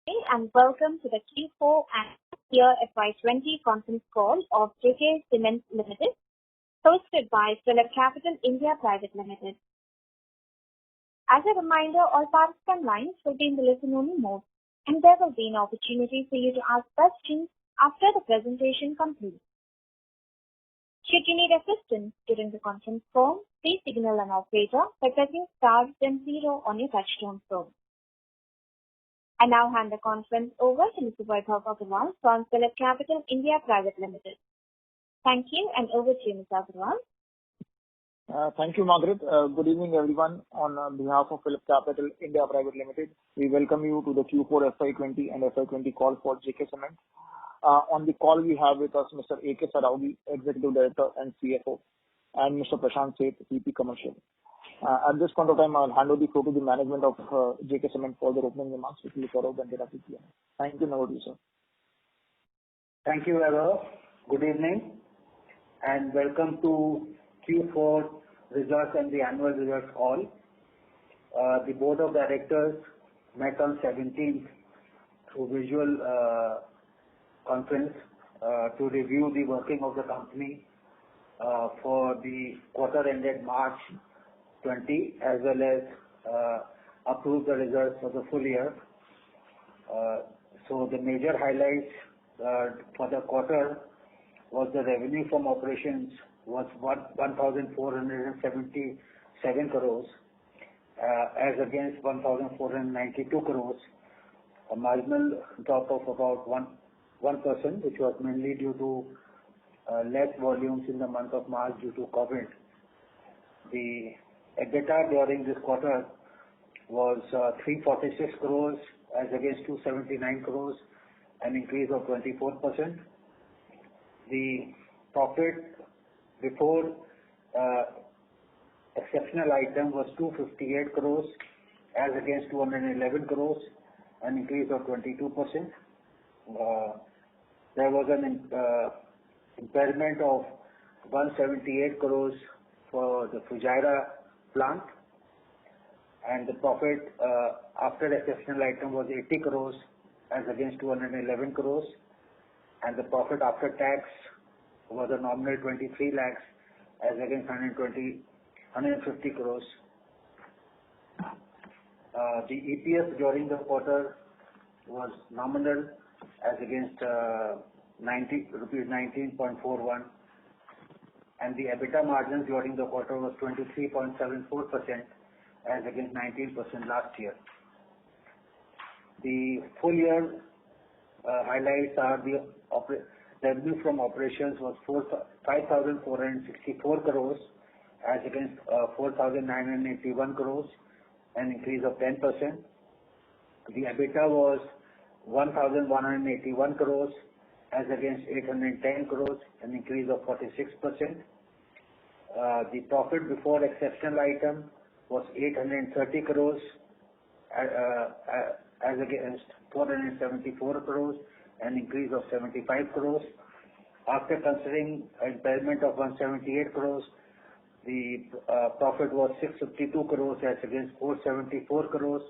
And welcome to the Q4 and year FY20 conference call of JK Cement Limited, hosted by Phillip Capital India Private Limited. As a reminder, all participant lines will be in the listen-only mode, and there will be an opportunity for you to ask questions after the presentation concludes. Should you need assistance during the conference call, please signal an operator by pressing star then 0 on your touchtone phone. I now hand the conference over to Mr. Vaibhav Agarwal from Phillip Capital India Private Limited. Thank you, and over to you, Mr. Agarwal. Thank you, Margaret. Good evening, everyone. On behalf of Phillip Capital India Private Limited, we welcome you to the Q4 FY20 and FY20 call for JK Cement. On the call, we have with us Mr. A.K. Saraogi, Executive Director and CFO, and Mr. Prashant Seth, VP Commercial. At this point of time, I'll hand over the floor to the management of JK Cement for their opening remarks, which will be followed and thereafter Q&A. Thank you, and over to you, sir. Thank you, Vaibhav. Good evening, and welcome to Q4 results and the annual results call. The Board of Directors met on 17th through visual conference to review the working of the company for the quarter ended March 20, as well as approve the results for the full year. So the major highlights for the quarter was the revenue from operations was 1,477 crores as against 1,492 crores, a marginal drop of about 1%, which was mainly due to less volumes in the month of March due to COVID. The EBITDA during this quarter was 346 crores as against 279 crores, an increase of 24%. The profit before exceptional item was 258 crores as against 211 crores, an increase of 22%. There was an impairment of 178 crores for the Fujairah plant, and the profit after exceptional item was 80 crores as against 211 crores, and the profit after tax was a nominal 23 lakhs as against 150 crores. The EPS during the quarter was nominal as against rupees 19.41, and the EBITDA margins during the quarter was 23.74% as against 19% last year. The full year highlights are the revenue from operations was 5,464 crores as against 4,981 crores, an increase of 10%. The EBITDA was 1,181 crores as against 810 crores, an increase of 46%. The profit before exceptional item was 830 crores as against 474 crores, an increase of 75 crores. After considering impairment of 178 crores, the profit was 652 crores as against 474 crores,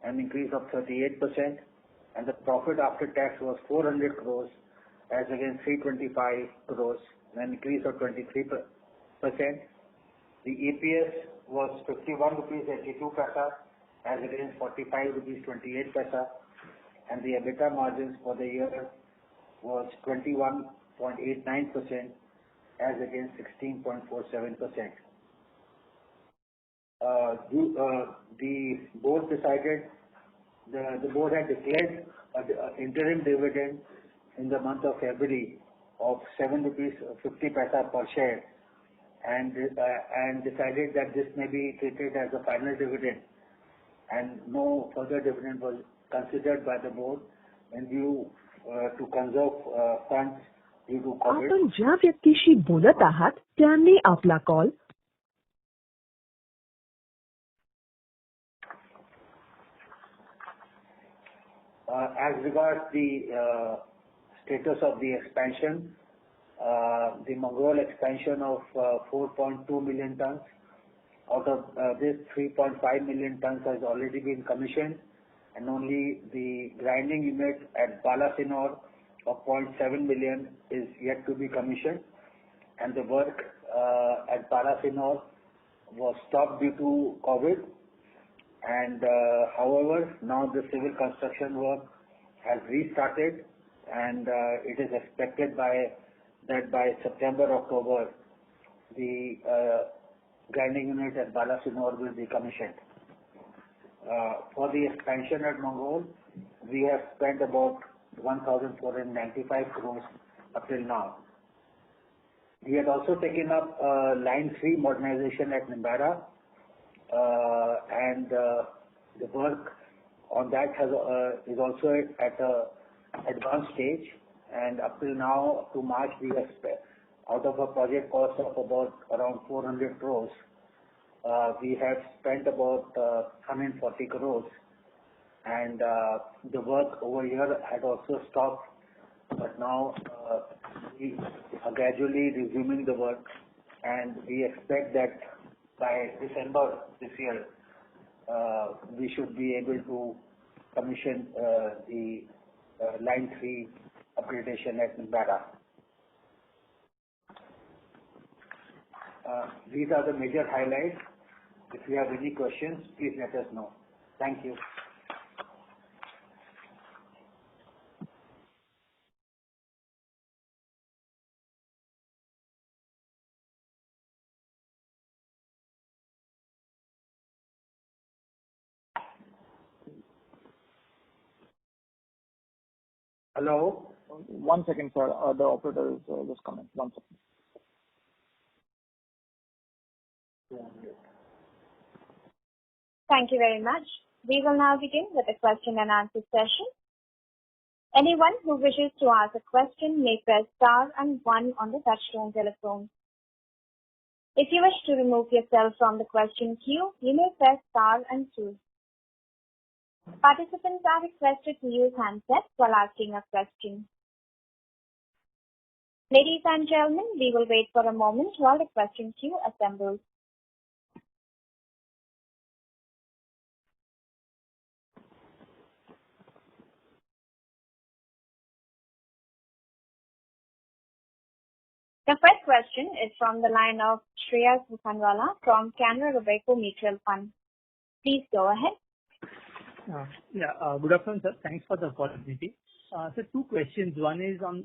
an increase of 38%, and the profit after tax was 400 crores as against 325 crores, an increase of 23%. The EPS was 51 rupees 82 paisa as against 45 rupees 28 paisa, and the EBITDA margins for the year was 21.89% as against 16.47%. The board decided, the board had declared an interim dividend in the month of February of 7 rupees 50 paisa per share, and decided that this may be treated as a final dividend, and no further dividend was considered by the board in view to conserve funds due to COVID. आपण ज्या व्यक्तीशी बोलत आहात त्यांनी आपला call As regards the status of the expansion, the Mangrol expansion of 4.2 million tons. Out of this, 3.5 million tons has already been commissioned, and only the grinding unit at Balasinore of 0.7 million is yet to be commissioned, and the work at Balasinore was stopped due to COVID. And however, now the civil construction work has restarted, and it is expected that by September, October, the grinding unit at Balasinore will be commissioned. For the expansion at Mangrol, we have spent about 1,495 crores up till now. We had also taken up line 3 modernization at Nimbahera, and the work on that is also at a advanced stage. And up till now, up to March, we have spent, out of a project cost of about around 400 crores, we have spent about 140 crores, and the work over here had also stopped, but now we are gradually resuming the work, and we expect that by December this year, we should be able to commission the line 3 upgradation at Nimbahera. These are the major highlights. If you have any questions, please let us know. Thank you. Hello? 1 second, sir. The operator is just coming. 1 second. Thank you very much. We will now begin with the question and answer session. Anyone who wishes to ask a question may press star and 1 on the touchtone telephone. If you wish to remove yourself from the question queue, you may press star and 2. Participants are requested to use handsets while asking a question. Ladies and gentlemen, we will wait for a moment while the question queue assembles. The first question is from the line of Shreyas Bukhanwala from Canara Robeco Mutual Fund. Please go ahead. Good afternoon, sir. Thanks for the opportunity. So 2 questions. One is on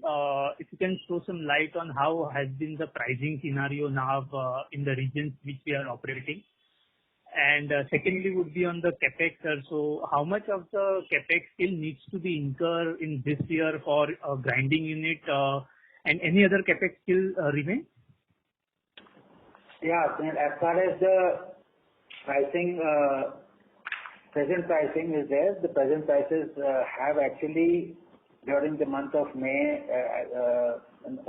if you can throw some light on how has been the pricing scenario now in the regions which we are operating. And secondly would be on the capex, sir. So how much of the capex still needs to be incurred in this year for a grinding unit, and any other capex still remain? Yeah, as far as the pricing, present pricing is there. The present prices have actually, during the month of May,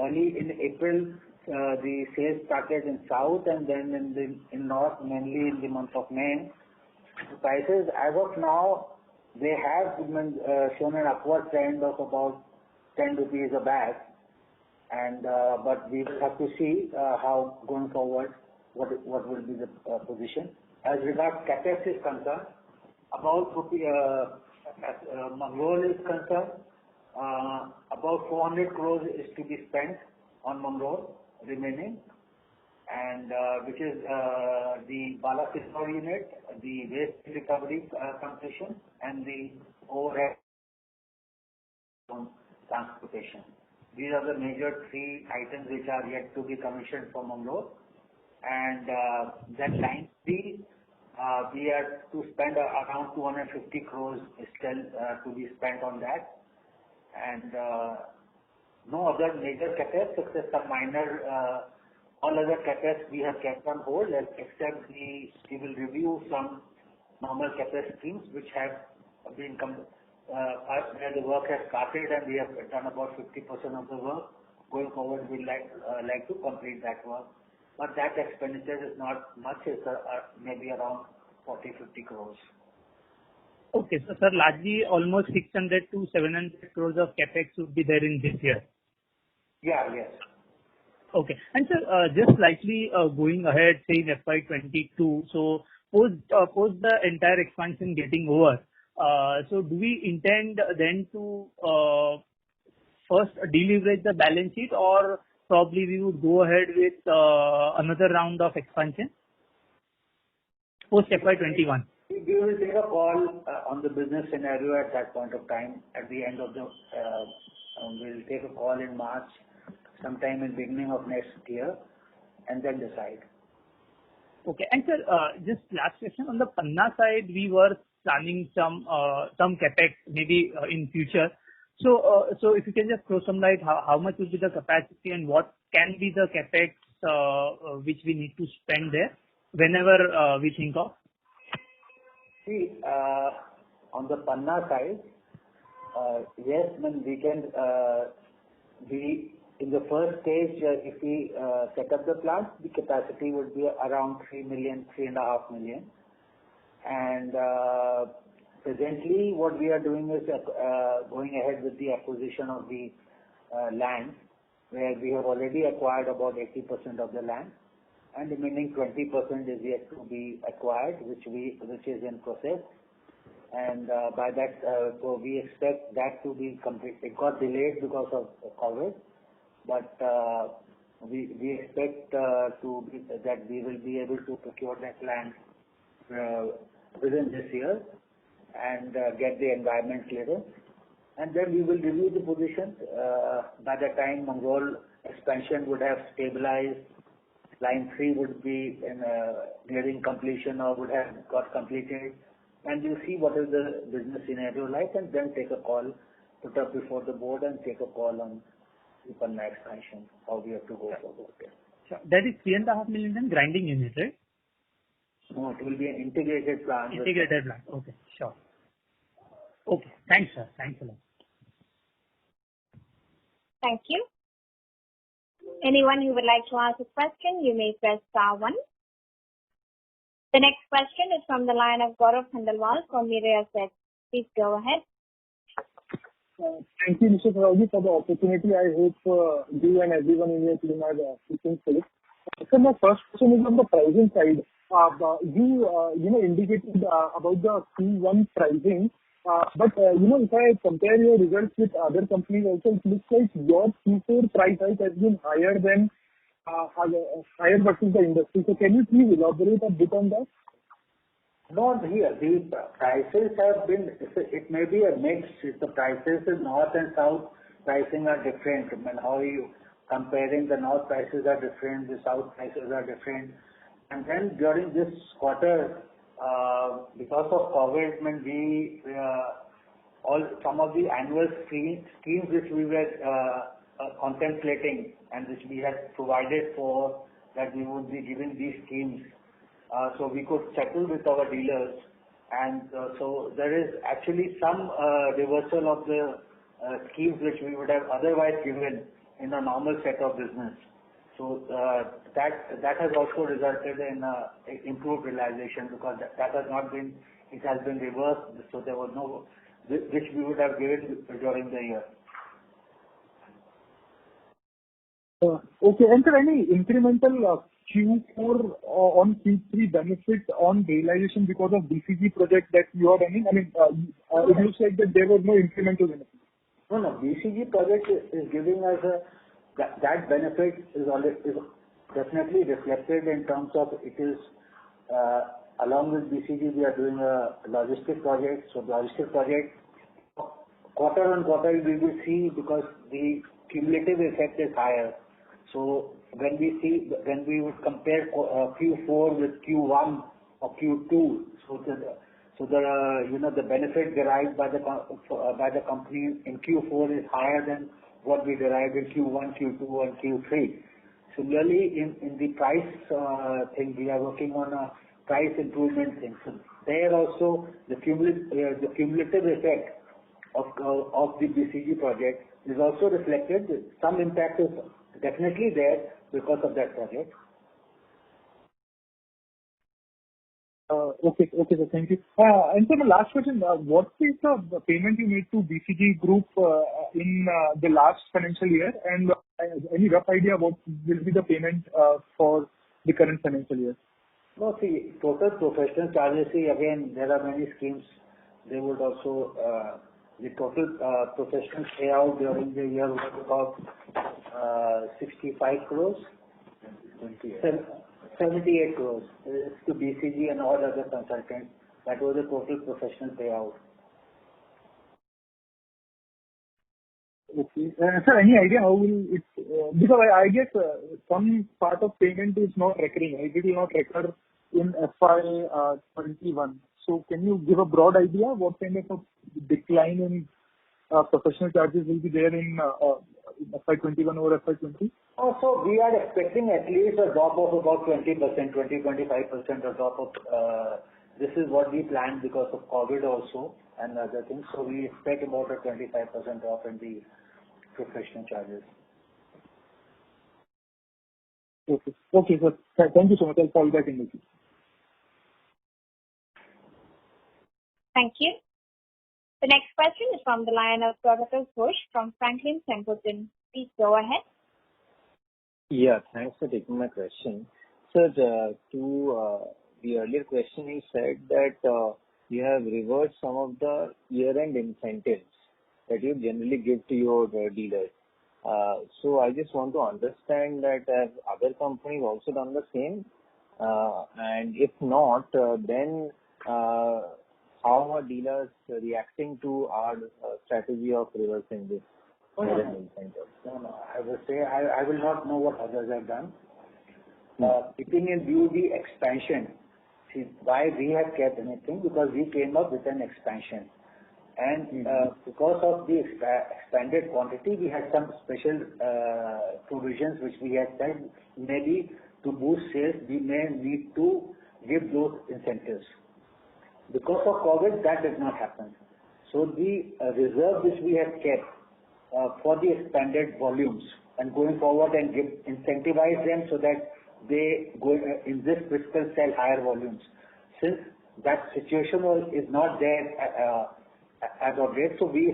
early in April, the sales started in south, and then in north, mainly in the month of May. The prices as of now, they have shown an upward trend of about 10 rupees a bag, and but we will have to see how going forward what will be the position. As regards capex is concerned, about Mangrol is concerned, about 400 crores is to be spent on Mangrol remaining, and which is the Balasinore unit, the waste recovery completion, and the overhead transportation. These are the major 3 items which are yet to be commissioned for Mangrol. And then line 3, we are to spend around 250 crores still to be spent on that. And no other major capex except some minor, all other capex we have kept on hold, except we will review some normal capex streams which have been where the work has started, and we have done about 50% of the work. Going forward, we like to complete that work. But that expenditure is not much, it's maybe around 40-50 crores. Okay, so sir, largely almost 600 to 700 crores of capex would be there in this year. Yeah, yes. Okay, and sir, just slightly going ahead, say in FY22, so post the entire expansion getting over, So do we intend then to first deleverage the balance sheet, or probably we would go ahead with another round of expansion post FY21? We will take a call on the business scenario at that point of time. At the end of the, we'll take a call in March, sometime in beginning of next year, and then decide. Okay. And sir, just last question. On the Panna side, we were planning some capex maybe in future. So if you can just throw some light, how much will be the capacity and what can be the capex which we need to spend there whenever we think of? See, on the Panna side, yes, when we can, in the first stage, if we set up the plant, the capacity would be around 3 million, 3.5 million. And presently, what we are doing is going ahead with the acquisition of the land, where we have already acquired about 80% of the land, and the remaining 20% is yet to be acquired, which is in process. And by that, so we expect that to be complete. It got delayed because of COVID, but we expect that we will be able to procure that land within this year and get the environment clearance. And then we will review the position. By the time Mongol expansion would have stabilized, line 3 would be nearing completion or would have got completed, and we'll see what is the business scenario like, and then take a call, put up before the board and take a call on the Panna expansion, how we have to go forward. Sure. That is 3.5 million ton grinding unit, right? No, it will be an integrated plant. Integrated plant. Okay, sure. Okay, thanks, sir. Thanks a lot. Thank you. Anyone who would like to ask a question, you may press star 1. The next question is from the line of Gaurav Khandelwal from Mirae Asset. Please go ahead. Thank you, Mr. Faragi, for the opportunity. I hope you and everyone in your team are keeping safe. So my first question is on the pricing side. You indicated about the Q1 pricing, but if I compare your results with other companies also, it looks like your Q4 price hike has been higher versus the industry. So can you please elaborate a bit on that? Not here. The prices have been, it may be a mix. If the prices in north and south pricing are different, I mean, how are you comparing? The north prices are different, the south prices are different. And then during this quarter, because of COVID, I mean, some of the annual schemes which we were contemplating and which we had provided for, that we would be giving these schemes, so we could settle with our dealers, and so there is actually some reversal of the schemes which we would have otherwise given in a normal set of business. So that has also resulted in improved realization, because that has not been, it has been reversed, so there was no, which we would have given during the year. Okay, and sir, any incremental Q4 on Q3 benefit on realization because of BCG project that you are running? I mean, it looks like that there was no incremental benefit. No, BCG project is giving us that benefit is definitely reflected in terms of it is, along with BCG, we are doing a logistic project. So logistic project, quarter on quarter we will see, because the cumulative effect is higher. So when we would compare Q4 with Q1 or Q2, so the benefit derived by the company in Q4 is higher than what we derived in Q1, Q2, and Q3. Similarly, in the price thing, we are working on a price improvement thing. So there also the cumulative effect of the BCG project is also reflected. Some impact is definitely there because of that project. Okay, sir, thank you. And so my last question, what is the payment you made to BCG Group in the last financial year, and any rough idea what will be the payment for the current financial year? No, see, total professional charges, again, there are many schemes they would also, the total professional payout during the year was about 65 crores. 78 crores. It's to BCG and all other consultants. That was the total professional payout. Okay. Sir, any idea how will it, because I guess some part of payment is not recurring, right? It will not recur in FY 21. So can you give a broad idea what kind of a decline in professional charges will be there in FY 21 over FY 20? Also, we are expecting at least a drop of about 20%, 20-25% a drop of, this is what we planned because of COVID also and other things. So we expect about a 25% drop in the professional charges. Okay. Okay, sir. Thank you so much. I'll call back in the queue. Thank you. The next question is from the line of Prabhakas Ghosh from Franklin Templeton. Please go ahead. Yeah, thanks for taking my question. Sir, to the earlier question, you said that you have reversed some of the year-end incentives that you generally give to your dealers. So I just want to understand that have other companies also done the same? And if not, then how are dealers reacting to our strategy of reversing this year-end incentive? No. I would say I will not know what others have done. Keeping in view the expansion, see why we have kept anything, because we came up with an expansion. And because of the expanded quantity, we had some special provisions which we had said maybe to boost sales, we may need to give those incentives. Because of COVID, that did not happen. So the reserve which we have kept for the expanded volumes and going forward and incentivize them so that they go in this fiscal sell higher volumes. Since that situation is not there as of yet, so we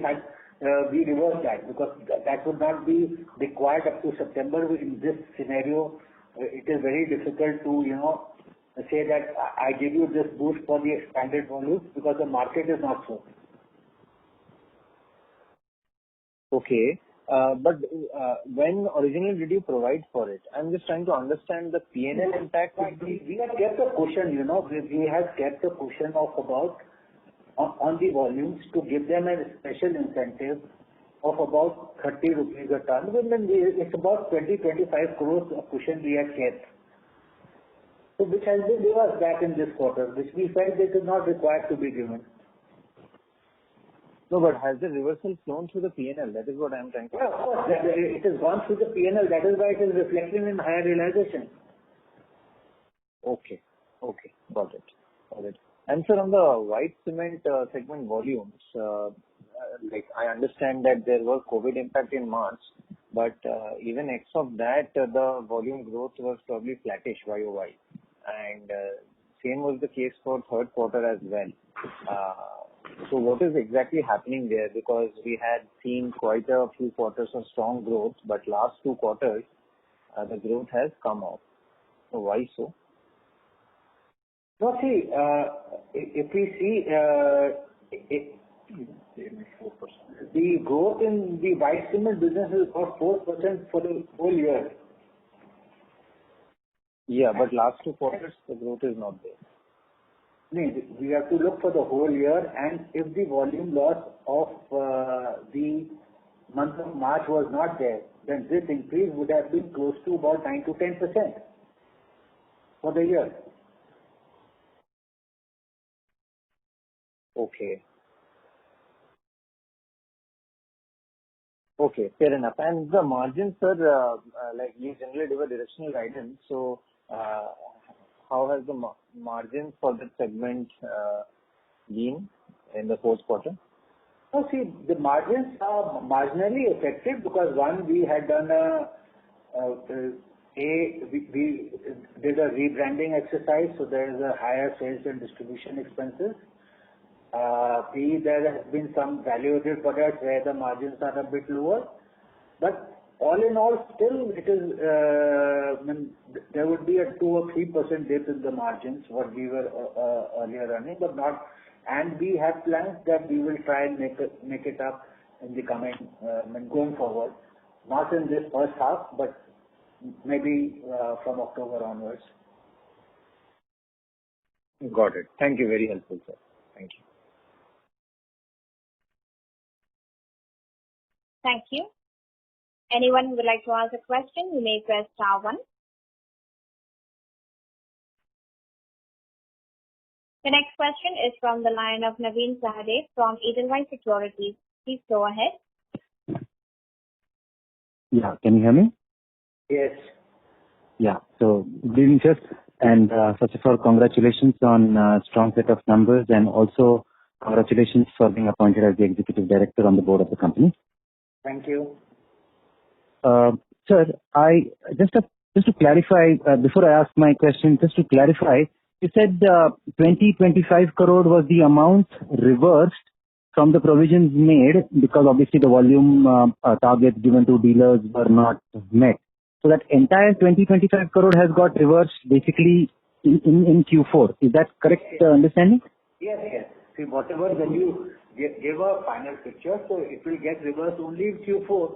reversed that because that would not be required up to September. In this scenario, it is very difficult to say that I give you this boost for the expanded volumes because the market is not so. Okay. But when originally did you provide for it? I'm just trying to understand the P&L impact. We have kept a cushion, we have kept a cushion of about on the volumes to give them a special incentive of about 30 rupees a ton. Then it's about 20-25 crores of cushion we have kept. So which has been reversed back in this quarter, which we felt it is not required to be given. No, but has the reversal flown through the P&L? That is what I'm trying to. Yeah, of course. It has gone through the P&L. That is why it is reflecting in higher realization. Okay. Got it. And sir, on the white cement segment volumes, I understand that there was COVID impact in March, but even ex of that, the volume growth was probably flattish YOY. And same was the case for third quarter as well. So what is exactly happening there? Because we had seen quite a few quarters of strong growth, but last 2 quarters, the growth has come off. So why so? No, see, if we see the growth in the white cement business is about 4% for the whole year. Yeah, but last 2 quarters, the growth is not there. No, we have to look for the whole year, and if the volume loss of the month of March was not there, then this increase would have been close to about 9 to 10% for the year. Okay, fair enough. And the margins, sir, you generally give a directional guidance. So, how has the margins for that segment been in the fourth quarter? No, see, the margins are marginally affected because one, we had done we did a rebranding exercise, so there is a higher sales and distribution expenses. B, there has been some value-added products where the margins are a bit lower. But all in all, still it is, there would be a 2 or 3% dip in the margins, what we were earlier running, but not and we have plans that we will try and make it up in the coming going forward. Not in this first half, but maybe from October onwards. Got it. Thank you. Very helpful, sir. Thank you. Thank you. Anyone who would like to ask a question, you may press star 1. The next question is from the line of Naveen Sahadev from Edelweiss Securities. Please go ahead. Yeah, can you hear me? Yes. Yeah. So good evening, sir. And first of all, congratulations on strong set of numbers, and also congratulations for being appointed as the executive director on the board of the company. Thank you. Sir, I just to clarify before I ask my question, just to clarify, you said 25 crore was the amount reversed from the provisions made because obviously the volume targets given to dealers were not met. So that entire 25 crore has got reversed basically in Q4. Is that correct understanding? Yes. See, whatever when you give a final picture, so it will get reversed only in Q4.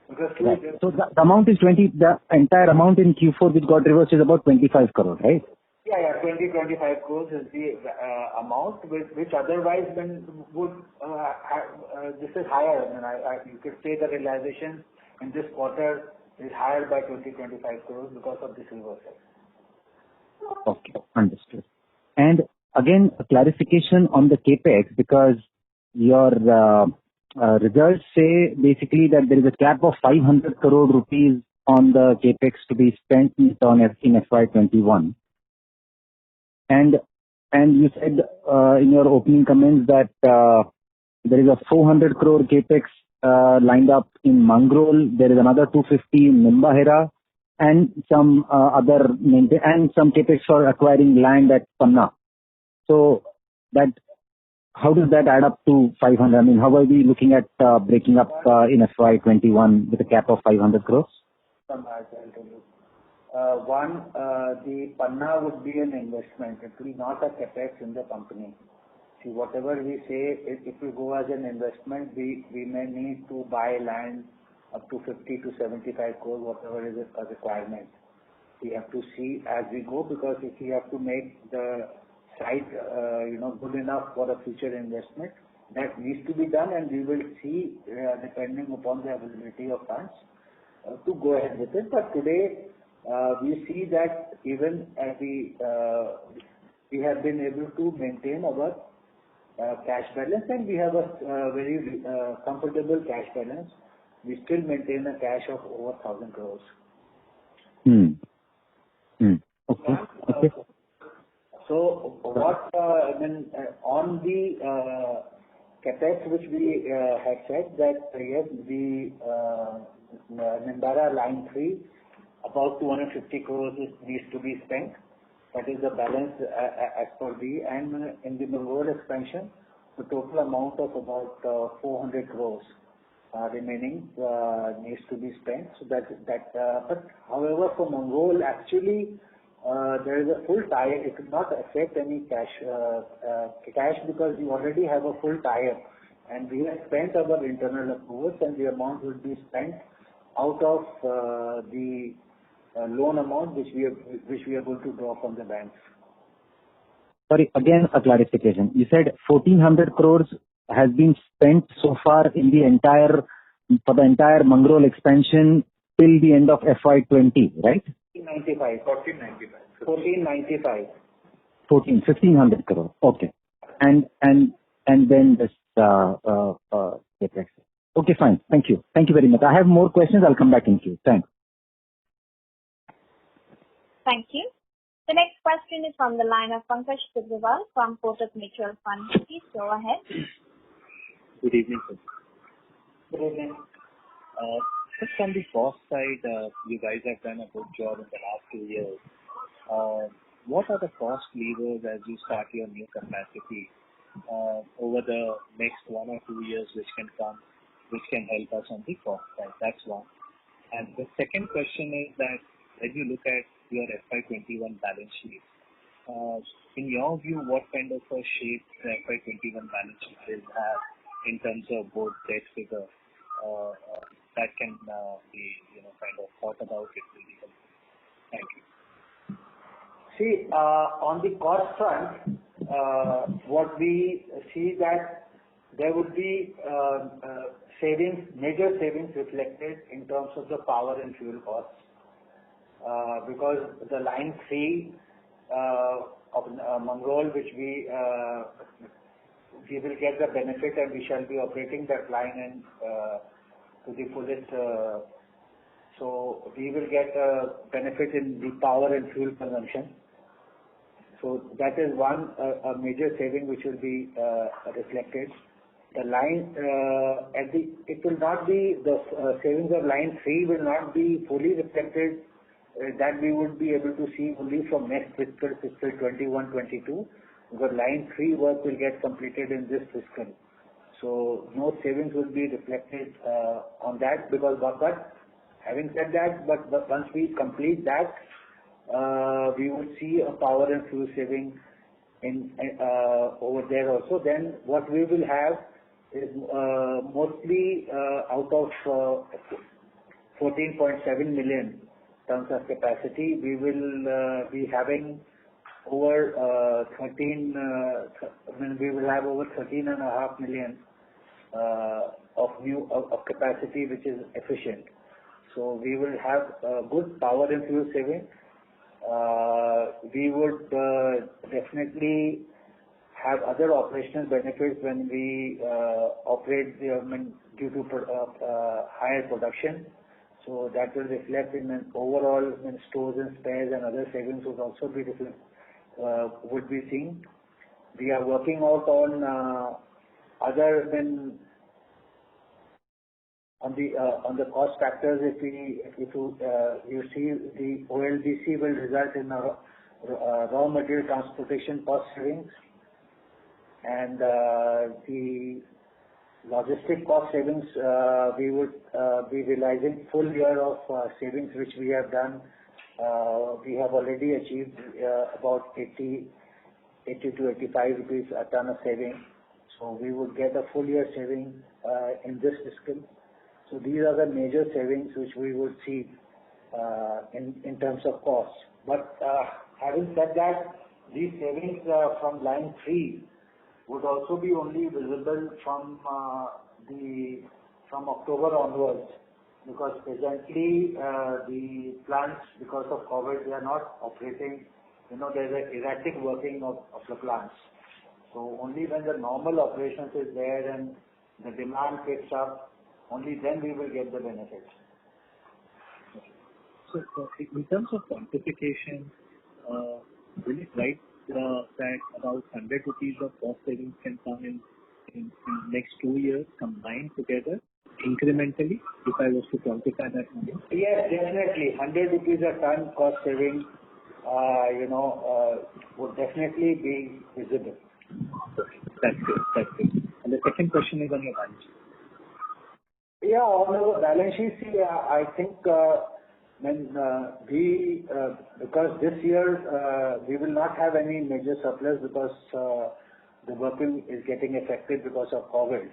Because right. So the amount is the entire amount in Q4 which got reversed is about 25 crore, right? Yeah, 25 crores is the amount which otherwise would this is higher. You could say the realization in this quarter is higher by 25 crores because of this reversal. Okay, understood. And again, a clarification on the capex, because your results say basically that there is a cap of 500 crore rupees on the capex to be spent in FY21. And you said in your opening comments that there is a 400 crore capex lined up in Mangrol. There is another 250 in Nimbahera, and some and some capex for acquiring land at Panna. So that how does that add up to 500? I mean, how are we looking at breaking up in FY21 with a cap of 500 crores? I'll tell you. One, the Panna would be an investment. It will not a capex in the company. See, whatever we say, if we go as an investment, we may need to buy land up to 50 to 75 crores, whatever is a requirement. We have to see as we go, because if we have to make the site, good enough for a future investment, that needs to be done, and we will see, depending upon the availability of funds, to go ahead with it. But today, we see that even as we have been able to maintain our cash balance, and we have a very comfortable cash balance. We still maintain a cash of over 1,000 crores. Okay. So what on the capex which we had said that yes, the Nimbahera line 3 about 250 crores needs to be spent. That is the balance as per and in the Mangrol expansion, the total amount of about 400 crores remaining needs to be spent. So but however, for Mangrol actually there is a full tie. It will not affect any cash because we already have a full tie-up, and we have spent our internal approvals, and the amount will be spent out of the loan amount which we are going to draw from the banks. Sorry, again a clarification. You said 1,400 crores has been spent so far in for the entire Mangrol expansion till the end of FY20, right? 1495. 1,500 crores. Okay. And then this capex. Okay, fine. Thank you. Thank you very much. I have more questions. I'll come back in queue. Thanks. Thank you. The next question is from the line of Pankaj Tibrewal from Kotak Mutual Fund. Please go ahead. Good evening, sir. Good evening. Just on the cost side, you guys have done a good job in the last 2 years. What are the cost levers as you start your new capacity over the next 1 or 2 years which can help us on the cost side? That's one. And the second question is that when you look at your FY21 balance sheet, In your view, what kind of a shape the FY21 balance sheet will have in terms of both debt figure that can be kind of thought about it will be helpful. Thank you. See, on the cost front, what we see that there would be major savings reflected in terms of the power and fuel costs, because the line 3 of Mangrol, which we will get the benefit, and we shall be operating that line and to the fullest. So we will get a benefit in the power and fuel consumption. So that is one a major saving which will be reflected. The line it will not be the savings of line 3 will not be fully reflected. That we would be able to see only from next fiscal 21-22, because line 3 work will get completed in this fiscal. So no savings will be reflected on that, because but having said that, but once we complete that, we would see a power and fuel saving in over there also. Then what we will have is mostly out of 14.7 million tons of capacity, we will be having over 13.5 million of capacity, which is efficient. So we will have good power and fuel saving. We would definitely have other operational benefits when we operate due to higher production. So that will reflect in an overall in stores and spares, and other savings would also be would be seen. We are working out on other than on the cost factors. If you see, the OLDC will result in a raw material transportation cost savings, and the logistic cost savings, we would be realizing full year of savings which we have done. We have already achieved about 80 to 85 rupees a ton of saving. So we would get a full year saving in this fiscal. So these are the major savings which we would see in terms of cost. But having said that, these savings from line 3 would also be only visible from October onwards, because presently the plants, because of COVID, they are not operating. There's an erratic working of the plants. So only when the normal operations is there and the demand picks up, only then we will get the benefits. So in terms of quantification, will it right that about 100 rupees of cost savings can come in next 2 years combined together incrementally, if I was to quantify that number? Yes, definitely. 100 rupees a ton cost saving, would definitely be visible. That's good. And the second question is on your balance sheet. Yeah, on our balance sheet, I think because this year we will not have any major surplus, because the working is getting affected because of COVID.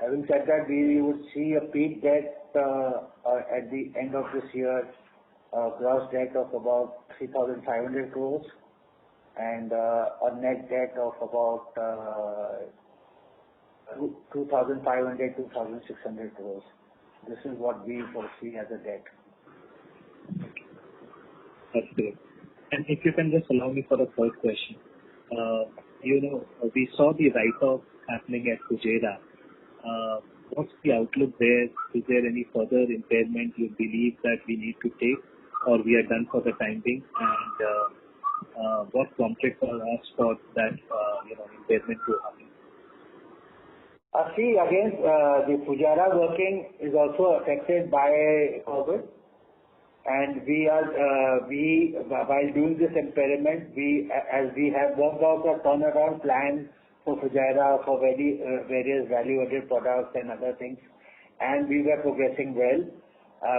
Having said that, we would see a peak debt at the end of this year, gross debt of about 3,500 crores and a net debt of about 2,500, 2,600 crores. This is what we foresee as a debt. That's great. And if you can just allow me for the third question. We saw the write-off happening at Fujairah. What's the outlook there? Is there any further impairment you believe that we need to take, or we are done for the time being? And what prompted for us for that impairment to happen? See, again, the Fujairah working is also affected by COVID, and while doing this impairment, as we have worked out a turnaround plan for Fujairah for various value-added products and other things, and we were progressing well.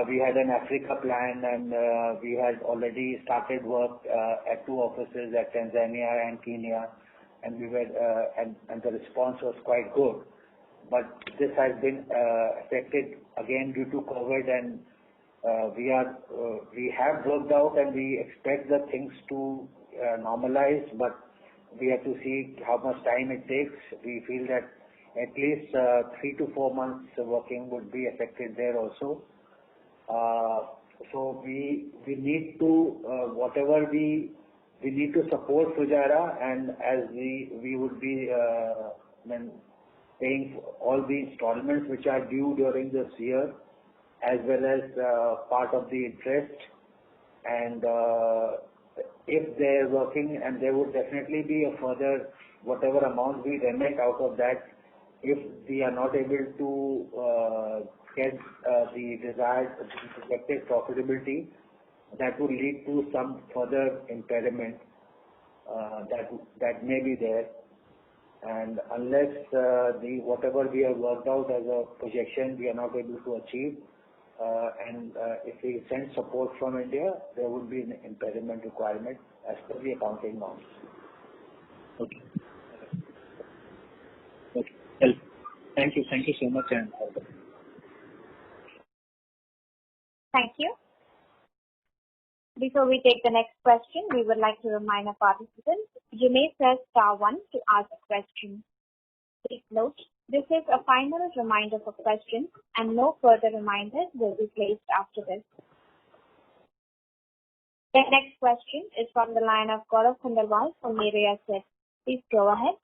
We had an Africa plan, and we had already started work at 2 offices at Tanzania and Kenya, and the response was quite good. But this has been affected again due to COVID, and we have worked out, and we expect the things to normalize, but we have to see how much time it takes. We feel that at least 3 to 4 months working would be affected there also. So we need to whatever we need to support Fujairah, and as we would be paying all the installments which are due during this year, as well as part of the interest. And if they are working, and there would definitely be a further whatever amount we remit out of that, if we are not able to get the desired, projected profitability, that would lead to some further impairment that may be there. And unless whatever we have worked out as a projection we are not able to achieve, and if we send support from India, there would be an impairment requirement as per the accounting norms. Okay. Okay. Well, thank you so much, and all the best. Thank you. Before we take the next question, we would like to remind our participants, you may press star 1 to ask a question. Please note, this is a final reminder for questions, and no further reminders will be placed after this. The next question is from the line of Gaurav Khandelwal from Mirae Asset. Please go ahead.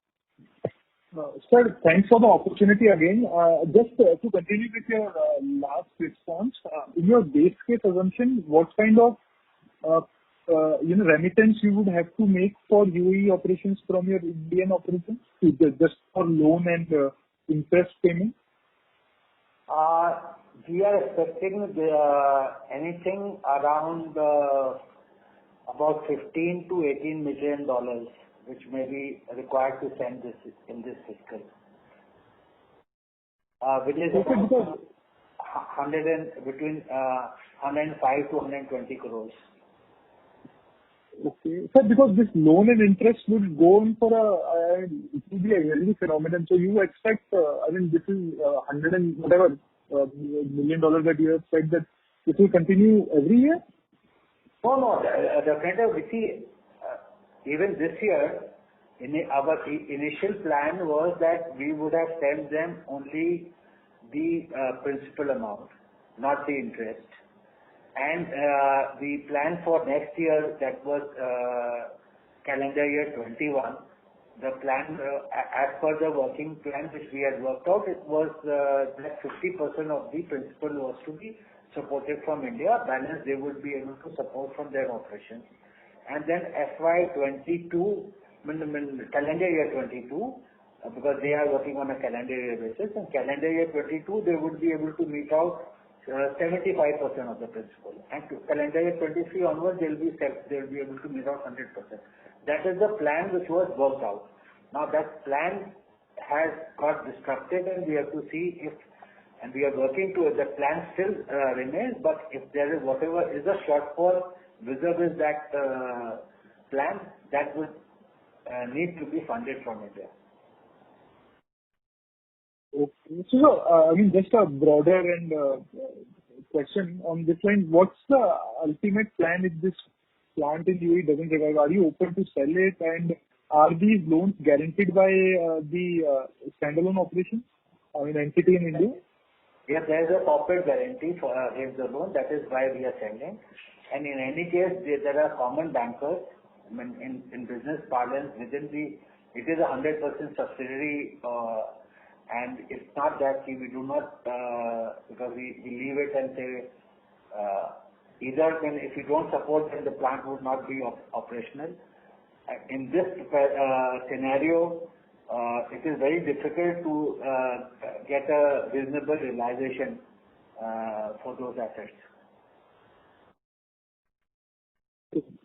Sir, thanks for the opportunity again. Just to continue with your last response, in your base case assumption, what kind of remittance you would have to make for UAE operations from your Indian operations, just for loan and interest payment? We are expecting anything around about $15 to $18 million, which may be required to send this in this fiscal, which is between 105 to 120 crores. Okay. Sir, because this loan and interest would go on for it will be a yearly phenomenon. So you expect, this is $100 and whatever million that you have said, that it will continue every year? No. Definitely. We see, even this year, our initial plan was that we would have sent them only the principal amount, not the interest. And the plan for next year, that was calendar year 21, the plan, as per the working plan which we had worked out, it was that 50% of the principal was to be supported from India, balance they would be able to support from their operations. And then FY22, calendar year 22, because they are working on a calendar year basis, and calendar year 22, they would be able to meet out 75% of the principal. And to calendar year 23 onwards, they'll be able to meet out 100%. That is the plan which was worked out. Now that plan has got disrupted, and we have to see if, and we are working to, the plan still remains, but if there is whatever is a shortfall vis-a-vis that plan, that would need to be funded from India. Okay. So, just a broader and question on this line. What's the ultimate plan if this plant in UAE doesn't revive? Are you open to sell it? And are these loans guaranteed by the standalone operations, entity in India? Yes, there is a corporate guarantee for against the loan. That is why we are sending. And in any case, there are common bankers. In business parlance, it is a 100% subsidiary. And it's not that we do not, because we leave it and say, either then if we don't support, then the plant would not be operational. In this scenario, it is very difficult to get a reasonable realization for those assets.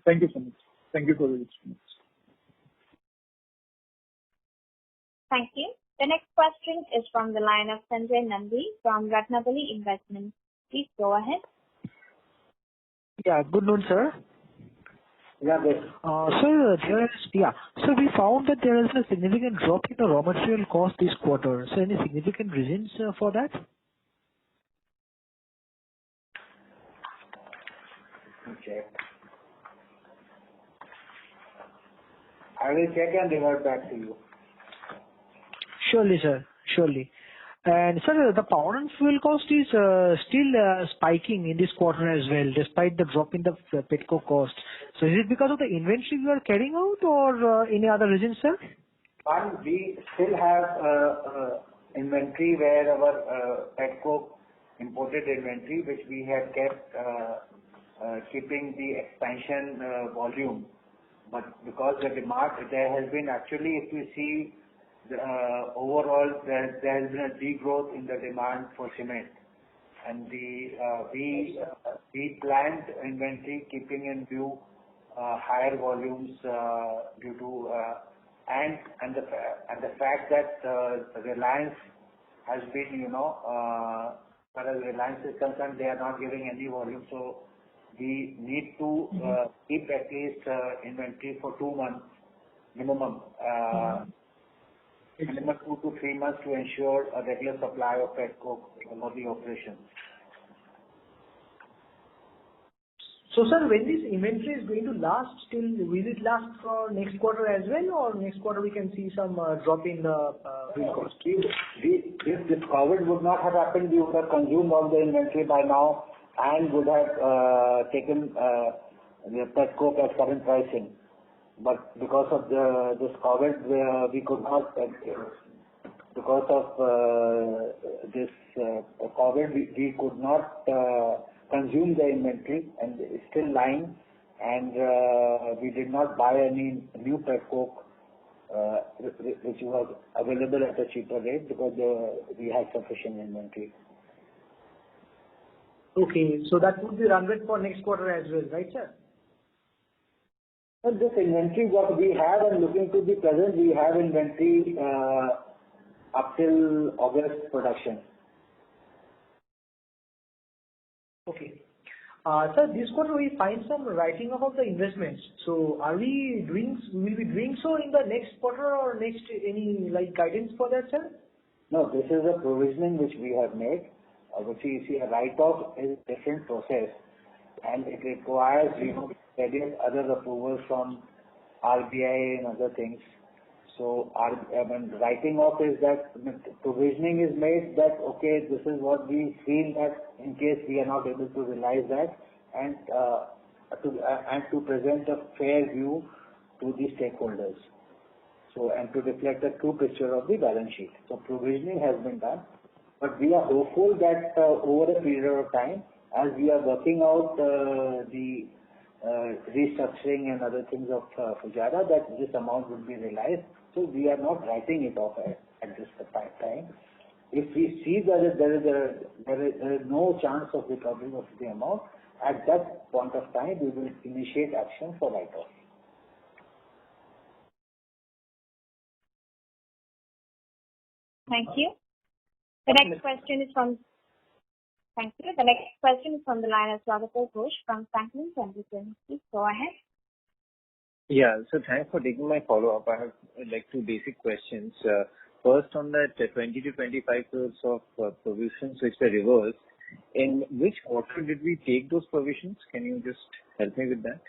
Thank you so much. Thank you for the response. Thank you. The next question is from the line of Sanjay Nandi from Ratnabali Investments. Please go ahead. Yeah, good noon, sir. Yeah, good. So we found that there is a significant drop in the raw material cost this quarter. So any significant reasons for that? Okay. I will check and revert back to you. Surely, sir. Surely. And sir, the power and fuel cost is still spiking in this quarter as well, despite the drop in the petcoke cost. So is it because of the inventory you are carrying out, or any other reason, sir? One, we still have inventory where our petcoke imported inventory, which we have kept keeping the expansion volume. But because the demand, there has been actually, if you see, overall, there has been a degrowth in the demand for cement. And we planned inventory keeping in view higher volumes due to and the fact that Reliance has been, as far as Reliance is concerned, they are not giving any volume. So we need to keep at least inventory for 2 months minimum. Minimum 2 to 3 months to ensure a regular supply of petcoke for the operations. So, sir, when this inventory is going to last will it last for next quarter as well, or next quarter we can see some drop in the fuel cost? If this COVID would not have happened, we would have consumed all the inventory by now and would have taken the petcoke at current pricing. But because of this COVID, we could not. Because of this COVID, we could not consume the inventory, and it's still lying. And we did not buy any new petcoke, which was available at a cheaper rate because we had sufficient inventory. Okay, so that would be run rate for next quarter as well, right, sir? Well, this inventory what we have, and looking to the present, we have inventory up till August production. Okay. Sir, this quarter we find some writing off of the investments. So will we be doing so in the next quarter or next, any guidance for that, sir? No, this is a provisioning which we have made. Which you see, a write-off is a different process, and it requires various other approvals from RBI and other things. So writing off is that provisioning is made that, okay, this is what we feel that in case we are not able to realize that, and to present a fair view to the stakeholders. So, and to reflect a true picture of the balance sheet. So provisioning has been done, but we are hopeful that over a period of time, as we are working out the restructuring and other things of Fujairah, that this amount will be realized. So we are not writing it off at this time. If we see that there is no chance of recovery of the amount, at that point of time we will initiate action for write-off. Thank you. The next question is from the line of Swagato Ghosh from Franklin Templeton. Please go ahead. Yeah, so thanks for taking my follow-up. I have two basic questions. First, on that 20 to 25 crores of provisions which were reversed, in which quarter did we take those provisions? Can you just help me with that?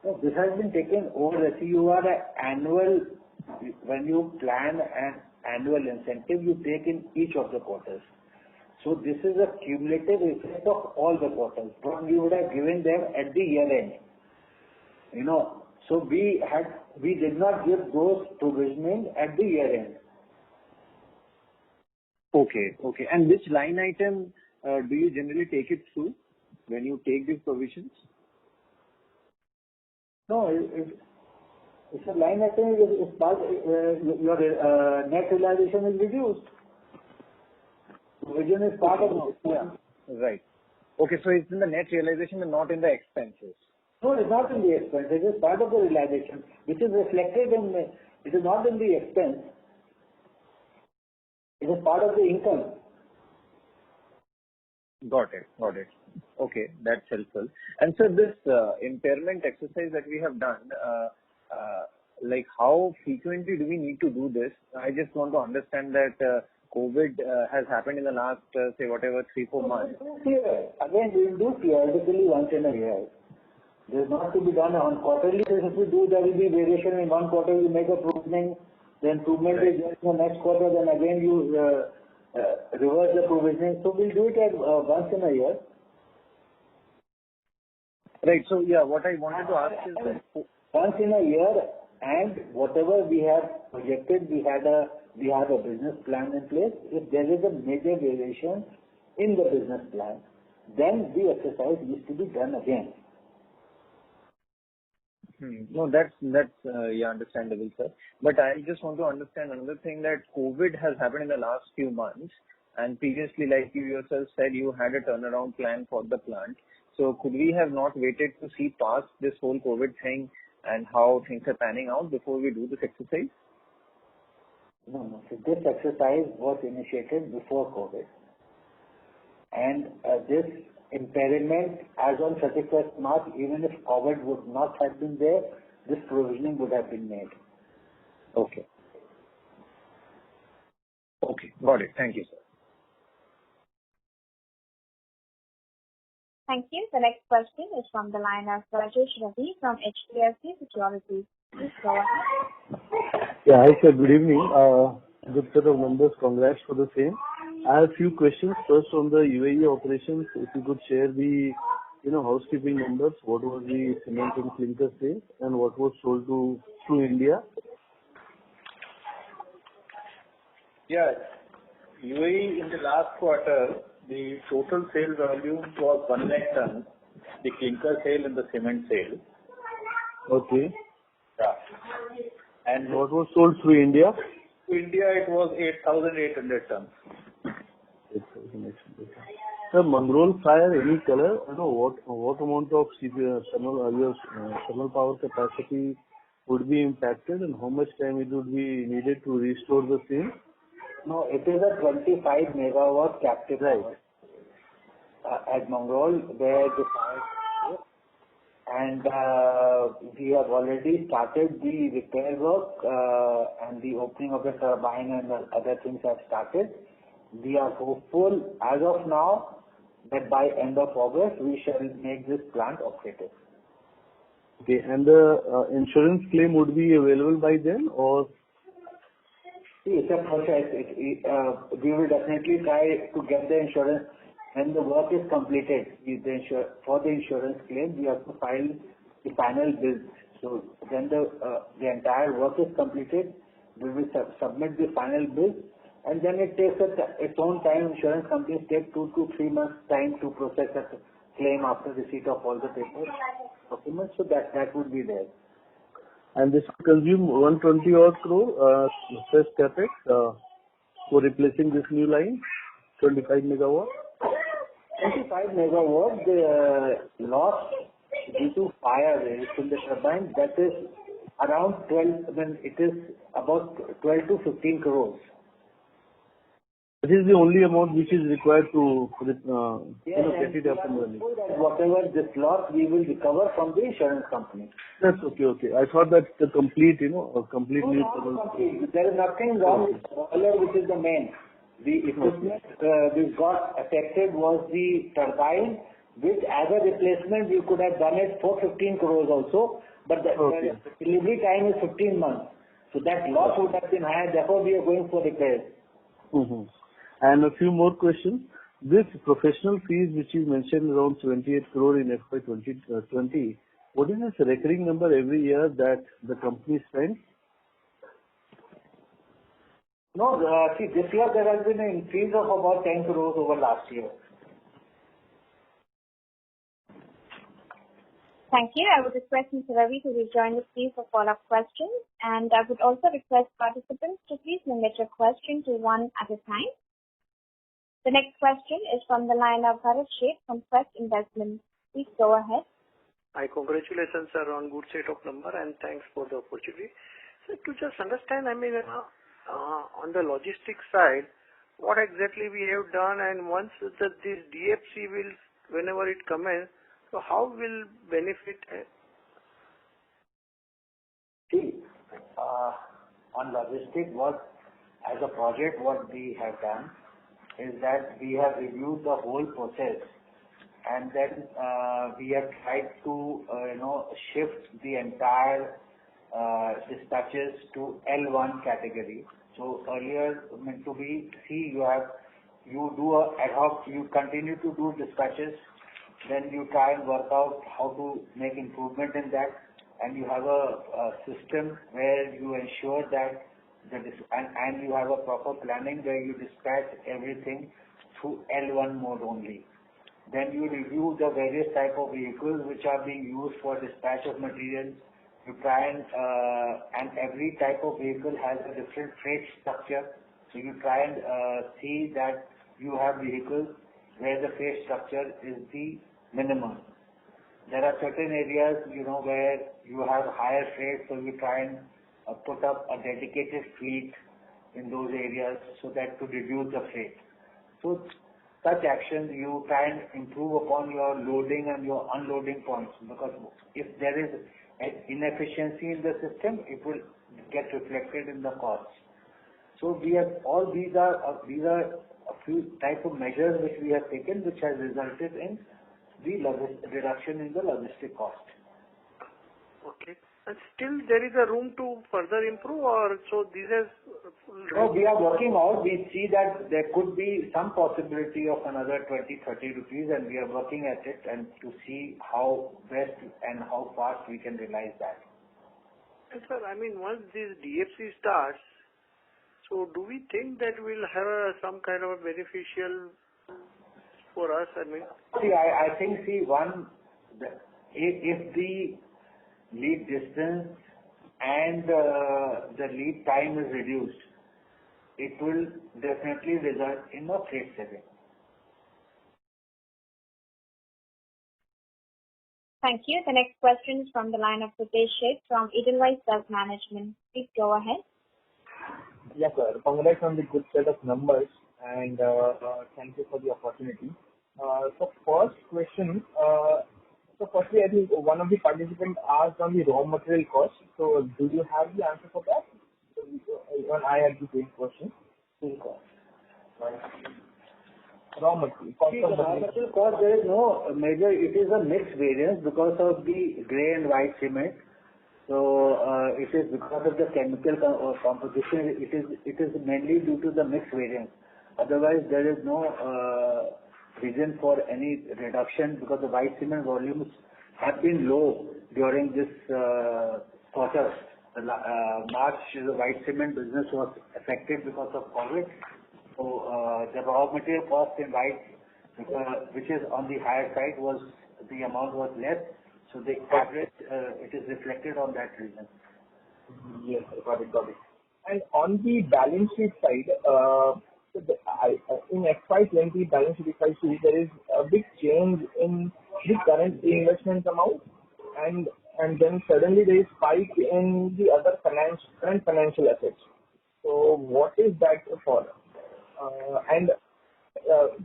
No, this has been taken over. You are an annual, when you plan an annual incentive, you take in each of the quarters. So this is a cumulative effect of all the quarters. But we would have given them at the year end. So we did not give those provisioning at the year end. Okay. And which line item do you generally take it through when you take these provisions? No, it's a line item. Is part, your net realization is reduced. Provision is part of it. Yeah. Right. Okay, so it's in the net realization and not in the expenses. No, it's not in the expense. It is part of the realization, which is reflected in it is not in the expense. It is part of the income. Got it. Okay, that's helpful. And so this impairment exercise that we have done, like how frequently do we need to do this? I just want to understand that COVID has happened in the last, say, whatever, 3-4 months. Again, we will do periodically once in a year. This is not to be done on quarterly basis. If we do, there will be variation. In one quarter, you make a provisioning, the improvement is there in the next quarter, then again you reverse the provisioning. So we'll do it at once in a year. Right. So yeah, what I wanted to ask is that once in a year, and whatever we have projected, we have a business plan in place. If there is a major variation in the business plan, then the exercise needs to be done again. No, that's understandable, sir. But I just want to understand another thing, that COVID has happened in the last few months, and previously, like you yourself said, you had a turnaround plan for the plant. So could we have not waited to see past this whole COVID thing and how things are panning out before we do this exercise? No. So this exercise was initiated before COVID. And this impairment, as on 31st March, even if COVID would not have been there, this provisioning would have been made. Okay. Got it. Thank you, sir. Thank you. The next question is from the line of Rajesh Ravi from HDFC Securities. Please go ahead. Yeah, hi sir. Good evening. Good set of numbers. Congrats for the same. I have a few questions. First, on the UAE operations, if you could share the housekeeping numbers. What was the cement and clinker sales, and what was sold to India? Yeah. UAE in the last quarter, the total sales volume was 1 lakh tons, the clinker sale and the cement sale. Okay. Yeah. And what was sold through India? To India, it was 8,800 tons. 8,800 tons. Sir, Mangrol Fire, any color? What amount of thermal power capacity would be impacted, and how much time it would be needed to restore the same? No, it is a 25 megawatt captive power at Mangrol, where the fire is, and we have already started the repair work and the opening of the turbine and the other things have started. We are hopeful as of now that by end of August we shall make this plant operative. Okay, and the insurance claim would be available by then, or? It's a process. We will definitely try to get the insurance when the work is completed. For the insurance claim, we have to file the final bill. So when the entire work is completed, we will submit the final bill, and then it takes its own time. Insurance companies take 2 to 3 months time to process a claim after receipt of all the documents. So that would be there. And this will consume 120 odd crore fresh capex for replacing this new line, 25 megawatt. 25 megawatt, the loss due to fire in the turbine, that is around 12. It is about 12 to 15 crores. This is the only amount which is required to Yes, get it up and running. Whatever this loss we will recover from the insurance company. That's okay. I thought that the complete, new complete. There is nothing wrong with the boiler, which is the main. The equipment which got affected was the turbine, which as a replacement we could have done it for 15 crores also, but the delivery time is 15 months. So that loss would have been higher, therefore we are going for repairs. And a few more questions. This professional fees which you mentioned around 78 crore in FY 2020, what is this recurring number every year that the company spends? No, see, this year there has been an increase of about 10 crores over last year. Thank you. I would request Mr. Ravi to rejoin the queue for follow-up questions, and I would also request participants to please limit your question to one at a time. The next question is from the line of Bharat Sheth from Quest Investment. Please go ahead. Hi, congratulations, sir, on good set of number, and thanks for the opportunity. So to just understand, on the logistics side, what exactly we have done, and once this DFC will, whenever it commences, so how will benefit? See, on logistics, as a project, what we have done is that we have reviewed the whole process, and then we have tried to shift the entire dispatches to L1 category. So earlier meant to be you do a ad hoc, you continue to do dispatches, then you try and work out how to make improvement in that, and you have a system where you ensure that and you have a proper planning where you dispatch everything through L1 mode only. Then you review the various type of vehicles which are being used for dispatch of material. You try and every type of vehicle has a different freight structure. So you try and see that you have vehicles where the freight structure is the minimum. There are certain areas, where you have higher freight, so you try and put up a dedicated fleet in those areas so that to reduce the freight. So such actions, you try and improve upon your loading and your unloading points, because if there is an inefficiency in the system, it will get reflected in the costs. So these are a few type of measures which we have taken, which has resulted in the reduction in the logistic cost. Okay. And still there is a room to further improve, or so this is... No, we are working out. We see that there could be some possibility of another 20-30 rupees, and we are working at it and to see how best and how fast we can realize that. And sir, once this DFC starts, so do we think that we'll have some kind of a beneficial for us? See, I think, if the lead distance and the lead time is reduced, it will definitely result in a freight saving. Thank you. The next question is from the line of Pritesh Sheth from Edelweiss Wealth Management. Please go ahead. Yes, sir. Congrats on the good set of numbers, and thank you for the opportunity. So first question, firstly, I think one of the participants asked on the raw material cost. So do you have the answer for that? Even I had the same question. Raw material cost. See, the raw material cost, there is no major, it is a mixed variance because of the grey and white cement. So it is because of the chemical composition, it is mainly due to the mixed variance. Otherwise, there is no reason for any reduction, because the white cement volumes have been low during this quarter. March, the white cement business was affected because of COVID. So the raw material cost in white, which is on the higher side, the amount was less. So the average, it is reflected on that reason. Yes, got it. And on the balance sheet side, in FY20 balance sheet, if I see, there is a big change in the current investment amount, and then suddenly there is spike in the other current financial assets. So what is that for? And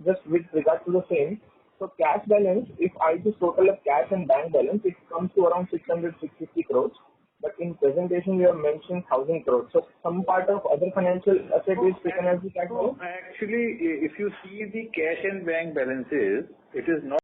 just with regard to the same, so cash balance, if I just total up cash and bank balance, it comes to around 650 crores. But in presentation, you have mentioned 1,000 crores. So some part of other financial asset is taken as the cash balance? Actually, if you see the cash and bank balances, it is not